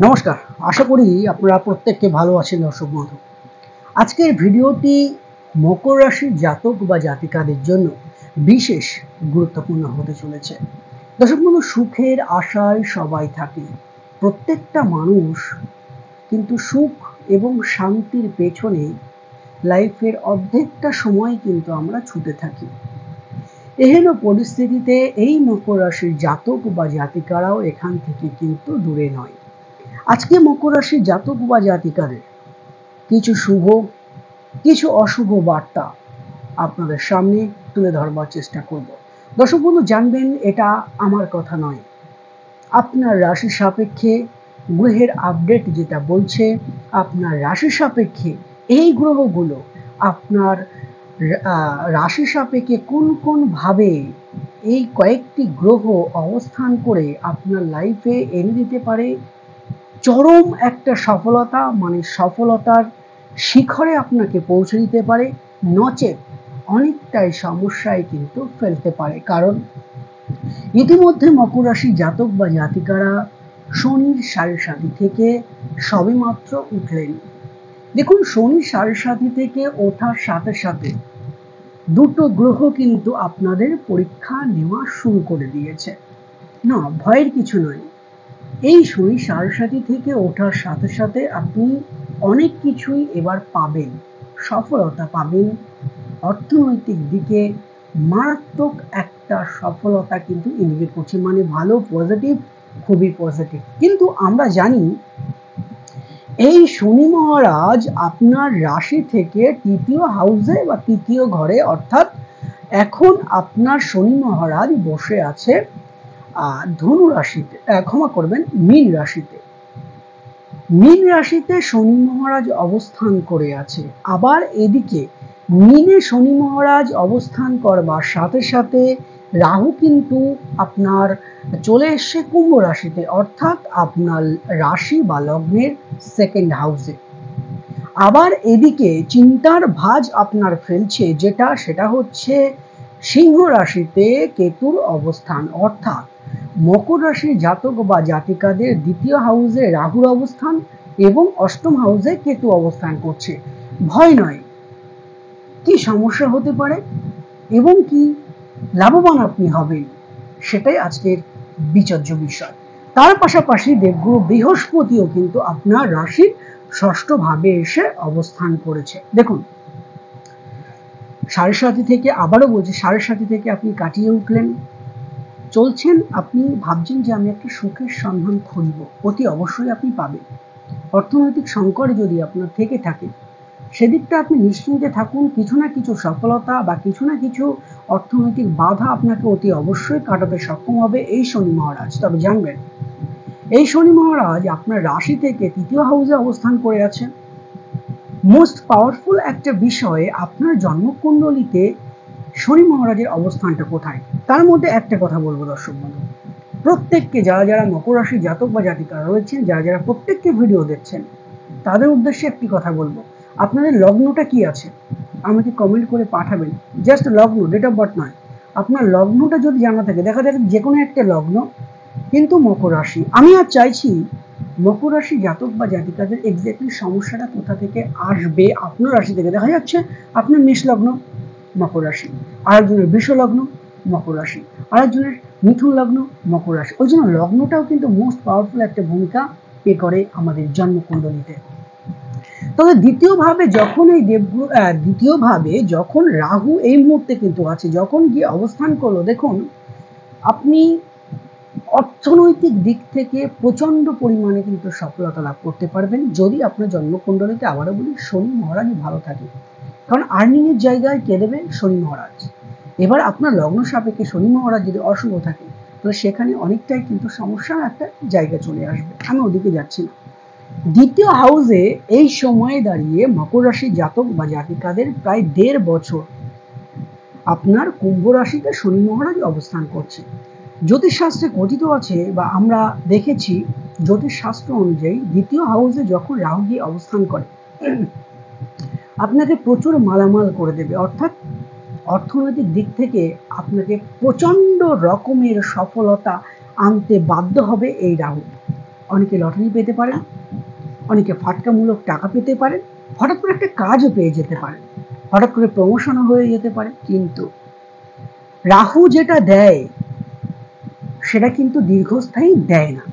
নমস্কার, আশা করি আপনারা প্রত্যেককে ভালো আছেন দর্শক বন্ধু। আজকের ভিডিওটি মকর রাশির জাতক বা জাতিকাদের জন্য বিশেষ গুরুত্বপূর্ণ হতে চলেছে। দর্শক বন্ধু, সুখের আশায় সবাই থাকে। প্রত্যেকটা মানুষ কিন্তু সুখ এবং শান্তির পেছনে লাইফের অর্ধেকটা সময় কিন্তু আমরা ছুটে থাকি। এহেন পরিস্থিতিতে এই মকর রাশির জাতক বা জাতিকারাও এখান থেকে কিন্তু দূরে নয়। আজকে মকর রাশির জাতক বা জাতিকাদের কিছু শুভ কিছু অশুভ বার্তা আপনাদের সামনে তুলে ধরবার চেষ্টা করব। দর্শক বন্ধু, জানবেন এটা আমার কথা নয়, আপনার রাশি সাপেক্ষে গ্রহের আপডেট যেটা বলছে, আপনার রাশি সাপেক্ষে এই গ্রহগুলো আপনার রাশি সাপেক্ষে কোন কোন ভাবে এই কয়েকটি গ্রহ অবস্থান করে আপনার লাইফে এনে দিতে পারে চরম একটা সফলতা, মানে সফলতার শিখরে আপনাকে পৌঁছে দিতে পারে, নচেত অনেকটাই সমস্যায় কিন্তু ফেলতে পারে। কারণ ইতিমধ্যে মকর রাশি জাতক বা জাতিকারা শনির সাড়ে সাথী থেকে সবেমাত্র উঠলেন। দেখুন, শনির সাড়ে সাথী থেকে ওঠার সাথে সাথে দুটো গ্রহ কিন্তু আপনাদের পরীক্ষা নেওয়া শুরু করে দিয়েছে। না, ভয়ের কিছু নয়। এই শনি সাড়ে সাথী থেকে ওঠার সাথে সাথে আপনি অনেক কিছুই এবার পাবেন, সফলতা পাবেন। অর্থনৈতিক দিকে মারাত্মক একটা সফলতা কিন্তু ইন্ডিকেট করছে, মানে ভালো, পজিটিভ, খুবই পজিটিভ। কিন্তু আমরা জানি এই শনি মহারাজ আপনার রাশি থেকে তৃতীয় হাউসে বা তৃতীয় ঘরে, অর্থাৎ এখন আপনার শনি মহারাজ বসে আছে ধনু রাশিতে, ক্ষমা করবেন, মীন রাশিতে। মীন রাশিতে শনি মহারাজ অবস্থান করে আছে। আবার এদিকে মীনে শনি মহারাজ অবস্থান করবার সাথে সাথে রাহু কিন্তু আপনার চলে এসছে কুম্ভ রাশিতে, অর্থাৎ আপনার রাশি বা লগ্নের সেকেন্ড হাউসে। আবার এদিকে চিন্তার ভাঁজ আপনার ফেলছে সেটা হচ্ছে সিংহ রাশিতে কেতুর অবস্থান, অর্থাৎ মকর রাশির জাতক বা জাতিকাদের দ্বিতীয় হাউসে রাহুর অবস্থান এবং অষ্টম হাউসে কেতু অবস্থান করছে। ভয় নয়, কি সমস্যা হতে পারে এবং কি লাভবান আপনি হবেন, সেটাই আজকের বিচার্য বিষয়। তার পাশাপাশি দেবগুরু বৃহস্পতিও কিন্তু আপনার রাশির ষষ্ঠ ভাবে এসে অবস্থান করেছে। দেখুন, সাড়ে সাথী থেকে, আবারও বলছি, সাড়ে সাথী থেকে আপনি কাটিয়ে উঠলেন, চলছেন, আপনি ভাবছেন যে আমি একটা সুখের সন্ধান খুঁজব, অতি অবশ্যই আপনি পাবেন। অর্থনৈতিক সংকট যদি আপনার থেকে থাকে, সেদিকটা আপনি নিশ্চিন্তে থাকুন। কিছু না কিছু সফলতা বা কিছু না কিছু অর্থনৈতিক বাধা আপনাকে অতি অবশ্যই কাটাতে সক্ষম হবে এই শনি মহারাজ। তবে জানবেন, এই শনি মহারাজ আপনার রাশি থেকে তৃতীয় হাউসে অবস্থান করে আছে। মোস্ট পাওয়ারফুল একটা বিষয়ে আপনার জন্মকুণ্ডলিতে শনি মহারাজের অবস্থানটা কোথায়, তার মধ্যে একটা কথা বলবো দর্শক বন্ধু, প্রত্যেককে, যারা যারা মকর রাশি জাতক বা জাতিকা রয়েছেন, যারা যারা প্রত্যেককে ভিডিও দেখছেন, তাদের উদ্দেশ্যে একটি কথা বলবো, আপনাদের লগ্নটা কি আছে আমাকে কমেন্ট করে পাঠাবেন। জাস্ট লগ্ন, ডেট অফ বার্থ নয়, আপনার লগ্নটা যদি জানা থাকে, দেখা যাচ্ছে যে কোনো একটা লগ্ন কিন্তু মকর রাশি। আমি আর চাইছি মকর রাশি জাতক বা জাতিকাদের এক্স্যাক্টলি সমস্যাটা কোথা থেকে আসবে। আপনার রাশি থেকে দেখা যাচ্ছে আপনার মেষ লগ্ন, মকর রাশি, আরেকজনের বৃষ লগ্ন, মকর রাশি, আরেকজনের মিথুন লগ্ন, মকর রাশি। ওই জন্য লগ্নটাও কিন্তু মোস্ট পাওয়ারফুল একটা ভূমিকা প্লে করে আমাদের জন্মকুণ্ডলিতে। তবে দ্বিতীয়ভাবে যখন রাহু এই মুহূর্তে কিন্তু আছে, যখন গিয়ে অবস্থান করলো, দেখুন আপনি অর্থনৈতিক দিক থেকে প্রচন্ড পরিমাণে কিন্তু সফলতা লাভ করতে পারবেন যদি আপনার জন্মকুণ্ডলিতে, আবারও বলি, শনি মহারাজ ভালো থাকে। কারণ আর্নিং এর জায়গায় কে দেবে? শনি মহারাজ। এবার আপনার লগ্ন সাপেক্ষে শনি মহারাজ যদি অশুভ থাকে, তাহলে সেখানে অনেকটাই কিন্তু সমস্যার একটা জায়গা চলে আসবে। আমি ওদিকে যাচ্ছি না। দ্বিতীয় হাউসে এই সময়ে দাঁড়িয়ে মকর রাশির জাতক বা জাতিকাদের প্রায় 1.5 বছর আপনার কুম্ভ রাশিতে শনি মহারাজ অবস্থান করছে। জ্যোতিষশাস্ত্রে কথিত আছে বা আমরা দেখেছি, জ্যোতিষশাস্ত্র অনুযায়ী দ্বিতীয় হাউসে যখন রাহু গিয়ে অবস্থান করে, আপনাকে প্রচুর মালামাল করে দেবে, অর্থাৎ অর্থনৈতিক দিক থেকে আপনাকে প্রচন্ড রকমের সফলতা আনতে বাধ্য হবে এই রাহু। অনেকে লটারি পেতে পারেন, অনেকে ফাটকামূলক টাকা পেতে পারেন, হঠাৎ করে একটা কাজও পেয়ে যেতে পারেন, হঠাৎ করে প্রমোশনও হয়ে যেতে পারে। কিন্তু রাহু যেটা দেয় সেটা কিন্তু দীর্ঘস্থায়ী দেয় না।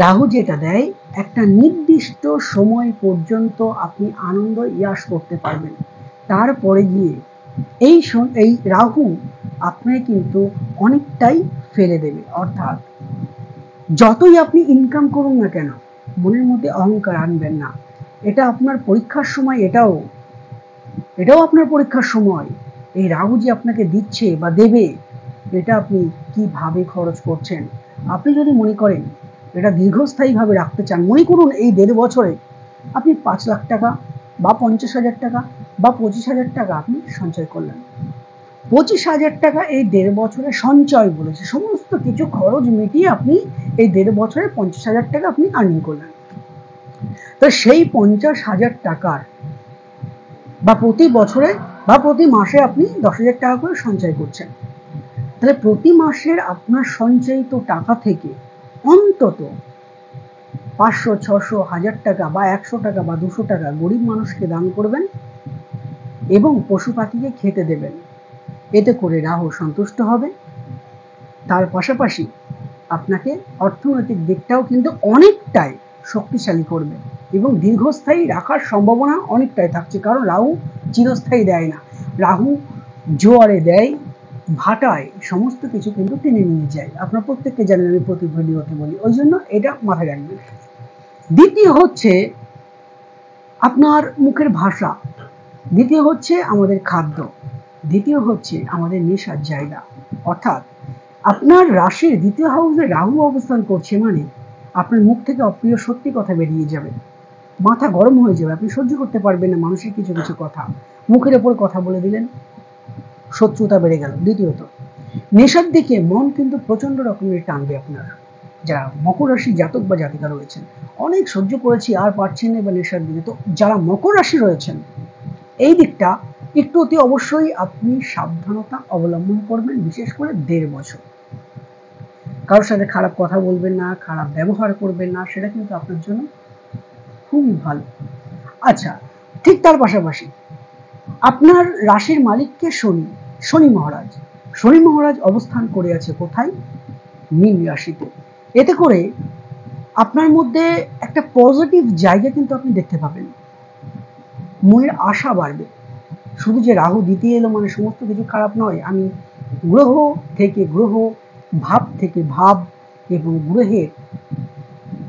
রাহু যেটা দেয় একটা নির্দিষ্ট সময় পর্যন্ত আপনি আনন্দ ইয়াস করতে পারবেন, তারপরে গিয়ে এই রাহু আপনাকে কিন্তু অনেকটাই ফেলে দেবে। অর্থাৎ যতই আপনি ইনকাম করুন না কেন, মনের মধ্যে অহংকার আনবেন না। এটা আপনার পরীক্ষার সময়, এটাও আপনার পরীক্ষার সময়। এই রাহু যে আপনাকে দিচ্ছে বা দেবে, এটা আপনি কিভাবে খরচ করছেন। আপনি যদি মনে করেন এটা দীর্ঘস্থায়ীভাবে রাখতে চান, মনে করুন এই 1.5 বছরে আপনি 5 লাখ টাকা বা 50,000 টাকা বা 25,000 টাকা আপনি সঞ্চয় করলেন। 25,000 টাকা এই 1.5 বছরে সঞ্চয় বলেছে, সমস্ত কিছু খরচ মিটিয়ে আপনি এই 1.5 বছরে 50,000 টাকা আপনি আর্নিং করলেন। তো সেই 50,000 টাকার বা প্রতি বছরে বা প্রতি মাসে আপনি 10,000 টাকা করে সঞ্চয় করছেন। তাহলে প্রতি মাসের আপনার সঞ্চয়িত টাকা থেকে অন্তত 500, 600, 1000 টাকা বা 100 টাকা বা 200 টাকা গরিব মানুষকে দান করবেন এবং পশু পাখিকে খেতে দেবেন। এতে করে রাহু সন্তুষ্ট হবে। তার পাশাপাশি আপনাকে অর্থনৈতিক দিকটাও কিন্তু অনেকটাই শক্তিশালী করবে এবং দীর্ঘস্থায়ী রাখার সম্ভাবনা অনেকটাই থাকছে। কারণ রাহু চিরস্থায়ী দেয় না, রাহু জোয়ারে দেয়, ভাটায় সমস্ত কিছু কিন্তু টেনে নিয়ে যায়। আপনার প্রত্যেককে জানেন, আমি প্রতি ভিডিওতে বলি, ওই জন্য এটা মাথায় রাখবেন। দ্বিতীয় হচ্ছে আপনার মুখের ভাষা, দ্বিতীয় হচ্ছে আমাদের খাদ্য, দ্বিতীয় হচ্ছে আমাদের নেশার জায়গা। অর্থাৎ আপনার রাশির দ্বিতীয় হাউসে রাহু অবস্থান করছে মানে আপনার মুখ থেকে অপ্রিয় সত্যি কথা বেরিয়ে যাবে, মাথা গরম হয়ে যাবে, আপনি সহ্য করতে পারবেন না মানুষের কিছু কিছু কথা, মুখের ওপর কথা বলে দিলেন, শত্রুতা বেড়ে গেল। দ্বিতীয়ত নেশার দিকে মন কিন্তু প্রচন্ড রকমের টানবে আপনার। যারা মকর রাশি জাতক বা জাতিকা রয়েছেন, অনেক সহ্য করেছি আর পারছেন না বা নেশার দিকে, তো যারা মকর রাশি রয়েছেন এই দিকটা একটু অতি অবশ্যই আপনি সাবধানতা অবলম্বন করবেন, বিশেষ করে 1.5 বছর। কারোর সাথে খারাপ কথা বলবেন না, খারাপ ব্যবহার করবেন না, সেটা কিন্তু আপনার জন্য খুবই ভালো। আচ্ছা, ঠিক তার পাশাপাশি আপনার রাশির মালিককে শনি মহারাজ, শনি মহারাজ অবস্থান করে আছে কোথায়? মীন রাশিতে। এতে করে আপনার মধ্যে একটা পজিটিভ জায়গা কিন্তু আপনি দেখতে পাবেন, মনের আশা বাড়বে। শুধু যে রাহু দ্বিতীয় এলো মানে সমস্ত কিছু খারাপ নয়। আমি গ্রহ থেকে গ্রহ, ভাব থেকে ভাব এবং গ্রহের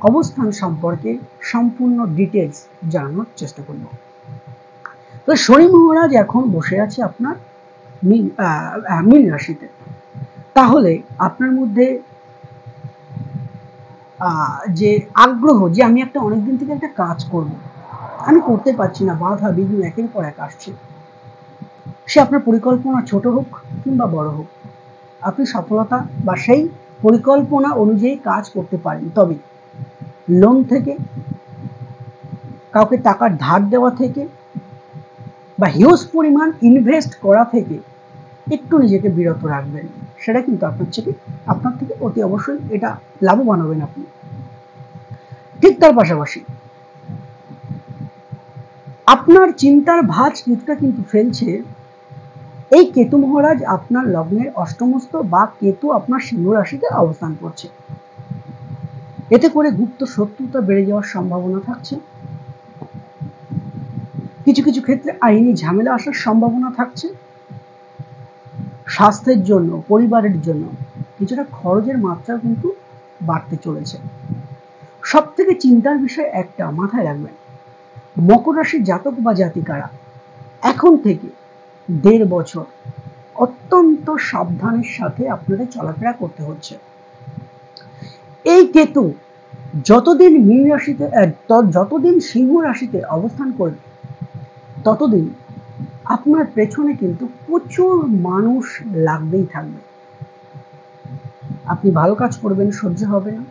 অবস্থান সম্পর্কে সম্পূর্ণ ডিটেলস জানানোর চেষ্টা করব। তো শনি মহারাজ এখন বসে আছে আপনার মীন রাশিতে। তাহলে আপনার মধ্যে যে আগ্রহ, যে আমি একটা অনেকদিন থেকে একটা কাজ করব, আমি করতে পারছি না, বাধা বিঘ্ন একের পর এক আসছে, সে আপনার পরিকল্পনা ছোট হোক কিংবা বড় হোক, আপনি সফলতা বা সেই পরিকল্পনা অনুযায়ী কাজ করতে পারেন। তবে লোন থেকে, কাউকে টাকার ধার দেওয়া থেকে বা হিউজ পরিমাণ ইনভেস্ট করা থেকে একটু নিজেকে বিরত রাখবেন। সেটা কিন্তু আপনার থেকে অতি অবশ্যই এটা লাভবান হবেন আপনি। ঠিক তার পাশাপাশি আপনার চিন্তার ভাঁজ কিছুটা কিন্তু ফেলছে এই কেতু মহারাজ আপনার লগ্নের অষ্টমস্থ বা কেতু আপনার সিংহ রাশিতে অবস্থান করছে। এতে করে গুপ্ত শত্রুতা বেড়ে যাওয়ার সম্ভাবনা থাকছে, কিছু কিছু ক্ষেত্রে আইনি ঝামেলা আসার সম্ভাবনা থাকছে, স্বাস্থ্যের জন্য, পরিবারের জন্য কিছুটা খরচের মাত্রা কিন্তু বাড়তে চলেছে। সব থেকে চিন্তার বিষয় একটা মাথায় রাখবেন, মকর রাশির জাতক বা জাতিকারা এখন থেকে 1.5 বছর অত্যন্ত সাবধানের সাথে আপনাদের চলাফেরা করতে হচ্ছে। এই কেতু যতদিন মীন রাশিতে, যতদিন সিংহ রাশিতে অবস্থান করবে, ততদিন আপনার পেছনে কিন্তু প্রচুর মানুষ লাগতেই থাকবে। আপনি ভালো কাজ করবেন, সহ্য হবে না,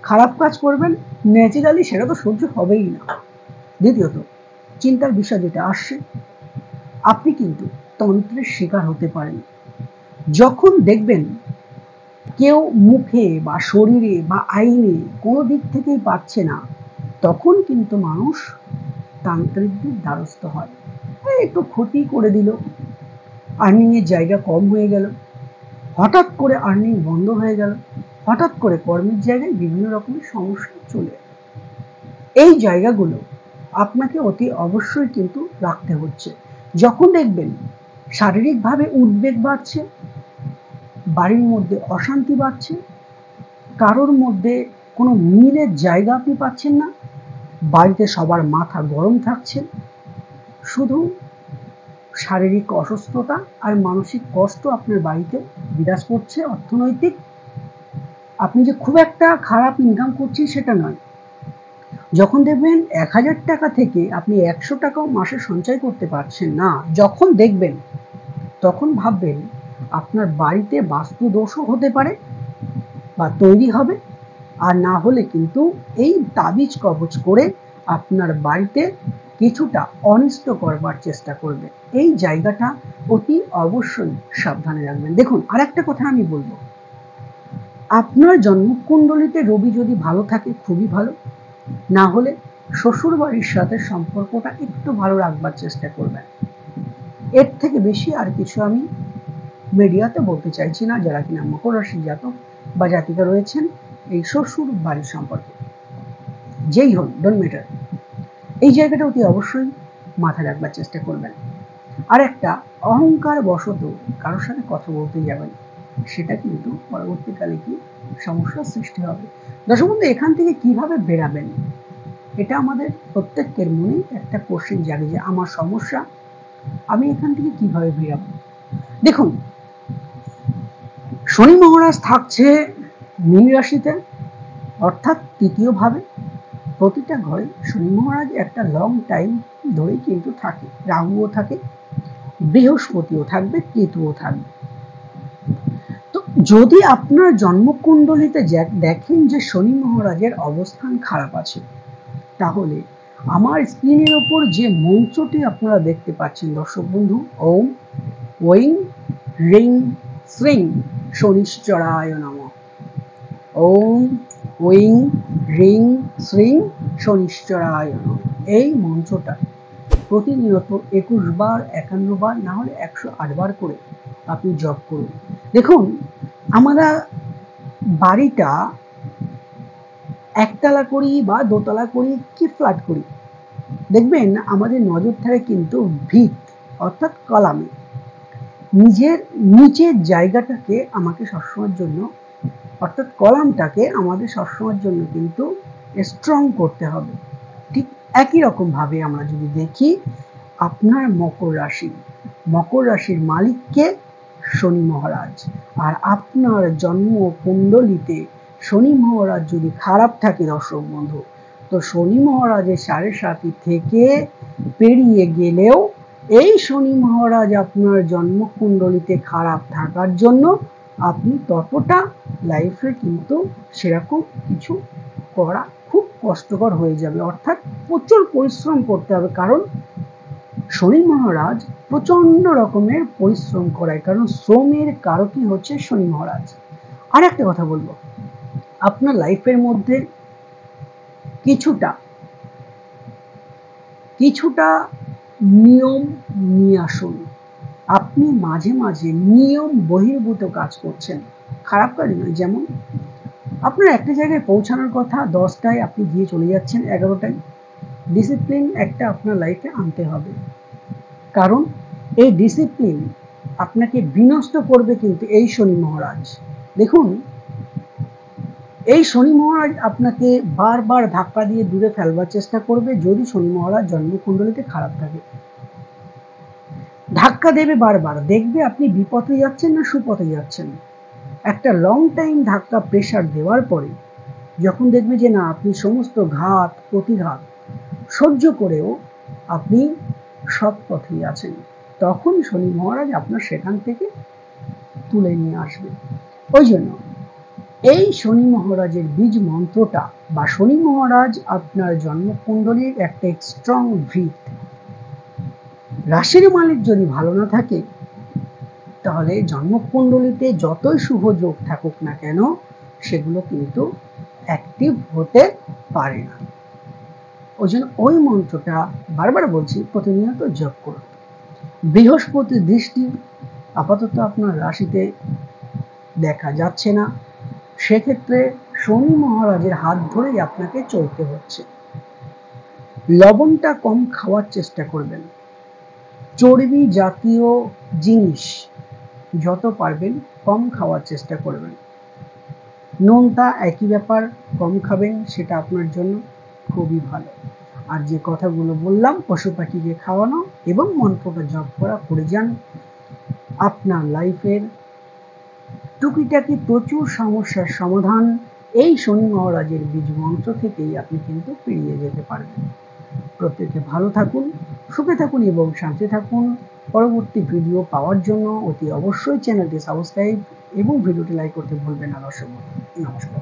খারাপ কাজ করবেন ন্যাচারালি সেটা তো সহ্য হবেই না। দ্বিতীয়ত চিন্তার বিষয় যেটা আসছে, আপনি কিন্তু তন্ত্রের শিকার হতে পারেন। যখন দেখবেন কেউ মুখে বা শরীরে বা আইনে কোনো দিক থেকেই পাচ্ছে না, তখন কিন্তু মানুষ তান্ত্রিকদের দ্বারস্থ হয়। একটু ক্ষতি করে দিল, আর্নিং এর জায়গা কম হয়ে গেল, হঠাৎ করে আর্নিং বন্ধ হয়ে গেল, হঠাৎ করে কর্মের জায়গায় বিভিন্ন রকমের সমস্যা চলে এলো। এই জায়গাগুলো আপনাকে অতি অবশ্যই কিন্তু রাখতে হচ্ছে। যখন দেখবেন শারীরিকভাবে উদ্বেগ বাড়ছে, বাড়ির মধ্যে অশান্তি বাড়ছে, কারোর মধ্যে কোনো মিলের জায়গা আপনি পাচ্ছেন না, বাড়িতে সবার মাথা গরম থাকছে, শুধু শারীরিক অসুস্থতা আর মানসিক কষ্ট আপনার বাড়িতে বিরাজ করছে, অর্থনৈতিক আপনি যে খুব একটা খারাপ ইনকাম করছেন সেটা নয়। যখন দেখবেন 1000 টাকা থেকে আপনি 100 টাকাও মাসে সঞ্চয় করতে পারছেন না, যখন দেখবেন তখন ভাববেন আপনার বাড়িতে বাস্তু দোষও হতে পারে বা তৈরি হবে, আর না হলে কিন্তু এই তাবিজ কবজ করে আপনার বাড়িতে কিছুটা অনিষ্ট করবার চেষ্টা করবে। এই জায়গাটা অতি অবশ্যই সাবধানে রাখবেন। দেখুন, আরেকটা কথা আমি বলবো, আপনার জন্মকুণ্ডলিতে রবি যদি ভালো থাকে খুবই ভালো, না হলে শ্বশুর বাড়ির সাথে সম্পর্কটা একটু ভালো রাখবার চেষ্টা করবেন। এর থেকে বেশি আর কিছু আমি মিডিয়াতে বলতে চাইছি না, যারা কিনা মকর রাশি জাতক বা জাতিকা রয়েছেন এই শ্বশুর বাড়ির সম্পর্কে, যেই হন ডোন্ট ম্যাটার, এই জায়গাটা অতি অবশ্যই মাথায় রাখবার চেষ্টা করবেন। আর একটা, অহংকার বশত কারোর সাথে কথা বলতে যাবেন, সেটা কিন্তু পরবর্তীকালে কি সমস্যার সৃষ্টি হবে। দর্শক বন্ধু, এখান থেকে কিভাবে বেরাবেন, এটা আমাদের প্রত্যেকের মনে একটা কোশ্চেন জাগে যে আমার সমস্যা, আমি এখান থেকে কিভাবে বেরাবো। দেখুন, শনি মহারাজ থাকছে মীন রাশিতে, অর্থাৎ তৃতীয় ভাবে। প্রতিটা ঘরে শনি মহারাজ একটা লং টাইম ধরে কিন্তু থাকে, রাহুও থাকে, বৃহস্পতিও থাকবে, কেতুও থাকবে। তো যদি আপনার জন্মকুণ্ডলিতে দেখেন যে শনি মহারাজের অবস্থান খারাপ আছে, তাহলে আমার স্ক্রিনের ওপর যে মন্ত্রটি আপনারা দেখতে পাচ্ছেন দর্শক বন্ধু, ওম ওইং রিং শ্রিং শনিশ্চরায় নমঃ, ওম ওইং রিং শ্রিং শনিশ্চরায় নমঃ, এই মন্ত্রটা প্রতিনিয়ত 21 বার, 51 বার, না হলে 108 বার করে আপনি জপ করুন। দেখুন, আমরা বাড়িটা একতলা করি বা দোতলা করি কি ফ্ল্যাট করি, দেখবেন আমাদের নজর থাকে কিন্তু ভিত অর্থাৎ কলামে। নিজের নিচের জায়গাটাকে আমাকে সবসময়ের জন্য, অর্থাৎ কলামটাকে আমাদের সবসময়ের জন্য কিন্তু স্ট্রং করতে হবে। ঠিক একই রকম ভাবে আমরা যদি দেখি, আপনার মকর রাশির মালিককে শনি মহারাজ, আর আপনার জন্ম কুণ্ডলিতে শনি মহারাজ যদি খারাপ থাকে দর্শক বন্ধু, তো শনি মহারাজের 7.5 থেকে পেরিয়ে গেলেও এই শনি মহারাজ আপনার জন্ম কুণ্ডলিতে খারাপ থাকার জন্য আপনি ততটা লাইফে কিন্তু সেরকম কিছু করা খুব কষ্টকর হয়ে যাবে, অর্থাৎ প্রচুর পরিশ্রম করতে হবে। কারণ শনি মহারাজ প্রচন্ড রকমের পরিশ্রম করায়, কারণ শ্রমের কারকই হচ্ছে শনি মহারাজ। আর একটা কথা বলবো, আপনার লাইফের মধ্যে কিছুটা নিয়ম নিয়ে আসুন। আপনি মাঝে মাঝে নিয়ম বহির্ভূত কাজ করছেন, খারাপ কাজ নয়। যেমন আপনার একটা জায়গায় পৌঁছানোর কথা 10টায়, আপনি গিয়ে চলে যাচ্ছেন 11টায়। ডিসিপ্লিন একটা আপনার লাইফে আনতে হবে, কারণ এই ডিসিপ্লিন আপনাকে বিনষ্ট করবে কিন্তু এই শনি মহারাজ। দেখুন, এই শনি মহারাজ আপনাকে বারবার ধাক্কা দিয়ে দূরে ফেলবার চেষ্টা করবে যদি শনি মহারাজ জন্মকুণ্ডলিতে খারাপ থাকে। ধাক্কা দেবে বারবার, দেখবে আপনি বিপথে যাচ্ছেন না সুপথে যাচ্ছেন। একটা লং টাইম ধাক্কা প্রেসার দেওয়ার পরে যখন দেখবে যে না, আপনি সমস্ত ঘাত প্রতিঘাত সহ্য করেও আপনি সৎ পথেই আছেন, তখন শনি মহারাজ আপনার সেখান থেকে তুলে নিয়ে আসবে। ওই জন্য এই শনি মহারাজের বীজ মন্ত্রটা, বা শনি মহারাজ আপনার জন্মকুণ্ডলীর একটা স্ট্রং ভিত, রাশির মালিক যদি ভালো না থাকে তাহলে জন্মকুণ্ডলিতে যতই শুভ যোগ থাকুক না কেন সেগুলো কিন্তু অ্যাক্টিভ হতে পারে না। ওই জন্য ওই মন্ত্রটা বারবার বলছি, প্রতিনিয়ত জপ করুন। বৃহস্পতির দৃষ্টি আপাতত আপনার রাশিতে দেখা যাচ্ছে না, সেক্ষেত্রে শনি মহারাজের হাত ধরেই আপনাকে চলতে হচ্ছে। লবণটা কম খাওয়ার চেষ্টা করবেন, চর্বি জাতীয় জিনিস যত পারবেন কম খাওয়ার চেষ্টা করবেন। নুনটা একই ব্যাপার, কম খাবেন, সেটা আপনার জন্য খুবই ভালো। আর যে কথাগুলো বললাম, পশু পাখিকে খাওয়ানো এবং মন্ত্রটা জপ করে যান, আপনার লাইফের টুকিটাকি প্রচুর সমস্যার সমাধান এই শনি মহারাজের বীজ মন্ত্র থেকেই আপনি কিন্তু পেরিয়ে যেতে পারবেন। প্রত্যেকে ভালো থাকুন, সুখে থাকুন এবং শান্তি থাকুন। পরবর্তী ভিডিও পাওয়ার জন্য অতি অবশ্যই চ্যানেলটি সাবস্ক্রাইব এবং ভিডিওটি লাইক করতে ভুলবেন না দর্শক। নমস্কার।